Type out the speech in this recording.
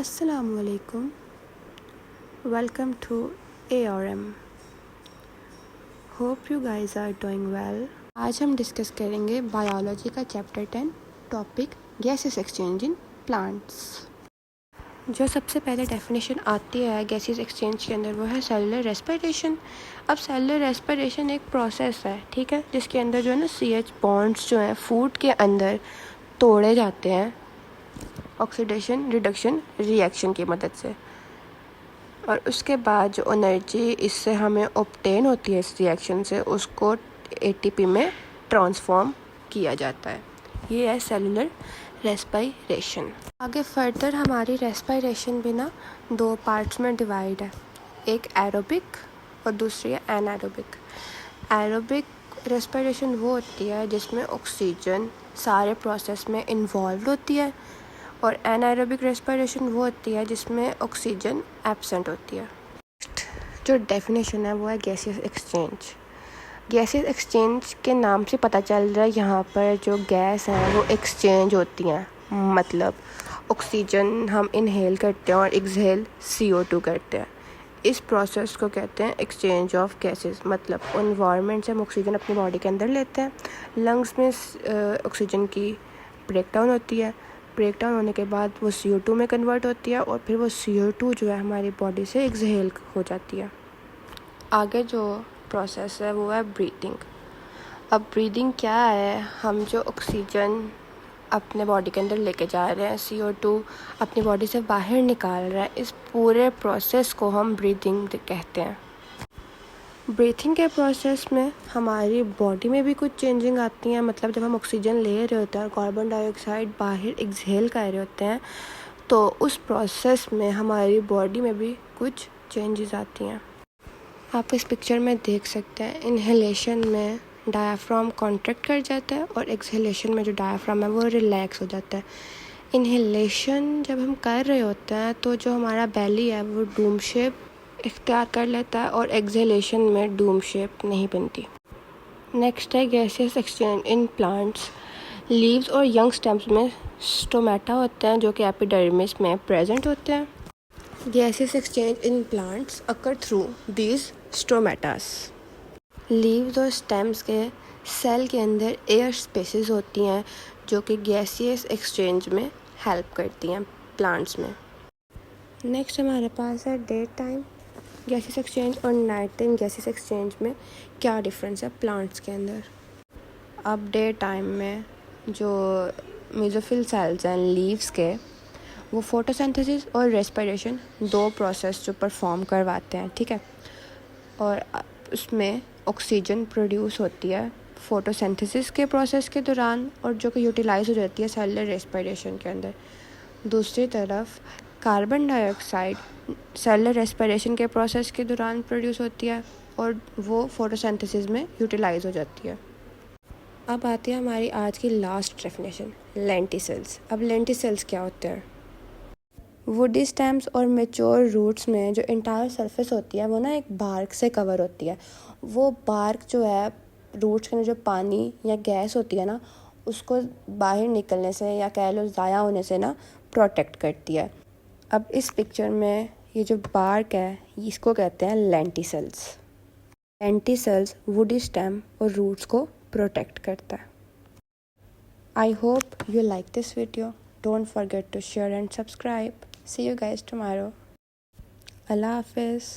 Assalamu alaikum. Welcome to ARM. Hope you guys are doing well. आज हम discuss करेंगे biology का chapter 10 topic gases exchange in plants. जो सबसे पहले डेफिनेशन आती है गैसेस एक्सचेंज के अंदर वो है सेलुलर रेस्पिरेशन। अब सेलुलर रेस्पिरेशन एक प्रोसेस है, ठीक है, जिसके अंदर जो है ना CH बॉन्ड्स जो हैं फूड के अंदर तोड़े जाते हैं ऑक्सीडेशन रिडक्शन रिएक्शन की मदद से, और उसके बाद जो एनर्जी इससे हमें ऑब्टेन होती है इस रिएक्शन से उसको ATP में ट्रांसफॉर्म किया जाता है। ये है सेलुलर रेस्पिरेशन। आगे फर्दर हमारी रेस्पिरेशन भी ना दो पार्ट्स में डिवाइड है, एक एरोबिक और दूसरी है एनारोबिक। एरोबिक रेस्पिरेशन वो होती है जिसमें ऑक्सीजन सारे प्रोसेस में इन्वॉल्व होती है, और एनारोबिक रेस्पिरेशन वो होती है जिसमें ऑक्सीजन एब्सेंट होती है। जो डेफिनेशन है वो है गैसेस एक्सचेंज। गैसेस एक्सचेंज के नाम से पता चल रहा है यहाँ पर जो गैस हैं वो एक्सचेंज होती हैं, मतलब ऑक्सीजन हम इनहेल करते हैं और एक्सहेल CO2 करते हैं। इस प्रोसेस को कहते हैं एक्सचेंज ऑफ गैसेस, मतलब एनवायरनमेंट से हम ऑक्सीजन अपनी बॉडी के अंदर लेते हैं, लंग्स में ऑक्सीजन की ब्रेकडाउन होती है, ब्रेकडाउन होने के बाद वो CO2 में कन्वर्ट होती है और फिर वो CO2 जो है हमारी बॉडी से एक्सहेल हो जाती है। आगे जो प्रोसेस है वो है ब्रीथिंग। अब ब्रीदिंग क्या है, हम जो ऑक्सीजन अपने बॉडी के अंदर लेके जा रहे हैं, CO2 अपनी बॉडी से बाहर निकाल रहा है, इस पूरे प्रोसेस को हम ब्रीदिंग कहते हैं। ब्रीथिंग के प्रोसेस में हमारी बॉडी में भी कुछ चेंजिंग आती हैं, मतलब जब हम ऑक्सीजन ले रहे होते हैं और कार्बन डाइऑक्साइड बाहर एक्सहेल कर रहे होते हैं तो उस प्रोसेस में हमारी बॉडी में भी कुछ चेंजेस आती हैं। आप इस पिक्चर में देख सकते हैं, इनहेलेशन में डायाफ्राम कॉन्ट्रैक्ट कर जाता है और एक्सहेलेशन में जो डायाफ्राम है वो रिलैक्स हो जाता है। इनहेलेशन जब हम कर रहे होते हैं तो जो हमारा बेली है वो डूम शेप इख्तियार कर लेता है और एक्सहेलेशन में डूम शेप नहीं बनती। नेक्स्ट है gases exchange in plants. Leaves और यंग स्टेम्स में स्टोमेटा होते हैं जो कि एपिडर्मिस में प्रेजेंट होते हैं। Gases exchange in plants occur through these stomatas. Leaves और स्टेम्स के सेल के अंदर एयर स्पेसेस होती हैं जो कि गैसियस एक्सचेंज में हेल्प करती हैं प्लांट्स में। नेक्स्ट हमारे पास है डे टाइम गैसेस एक्सचेंज और नाइट टाइम गैसेस एक्सचेंज में क्या डिफरेंस है प्लांट्स के अंदर। अब डे टाइम में जो मेसोफिल सेल्स हैं लीव्स के, वो फोटोसिंथेसिस और रेस्पिरेशन दो प्रोसेस जो परफॉर्म करवाते हैं, ठीक है, और उसमें ऑक्सीजन प्रोड्यूस होती है फोटोसिंथेसिस के प्रोसेस के दौरान और जो कि यूटिलाइज हो जाती है सेलुलर रेस्पिरेशन के अंदर। दूसरी तरफ कार्बन डाइऑक्साइड सेलुलर रेस्पिरेशन के प्रोसेस के दौरान प्रोड्यूस होती है और वो फोटोसिंथेसिस में यूटिलाइज हो जाती है। अब आती है हमारी आज की लास्ट डेफिनेशन, लेंटिसेल्स। अब लेंटिसेल्स क्या होते हैं? वुडी स्टेम्स और मेच्योर रूट्स में जो इंटायर सरफेस होती है वो ना एक बार्क से कवर होती है। वो बार्क जो है रूट्स के अंदर जो पानी या गैस होती है ना उसको बाहर निकलने से या कह लो ज़ाया होने से ना प्रोटेक्ट करती है। अब इस पिक्चर में ये जो बार्क है इसको कहते हैं लेंटिसेल्स। लेंटिसेल्स वुडी स्टेम और रूट्स को प्रोटेक्ट करता है। I hope you like this video. Don't forget to share and subscribe. See you guys tomorrow. Allah Hafiz.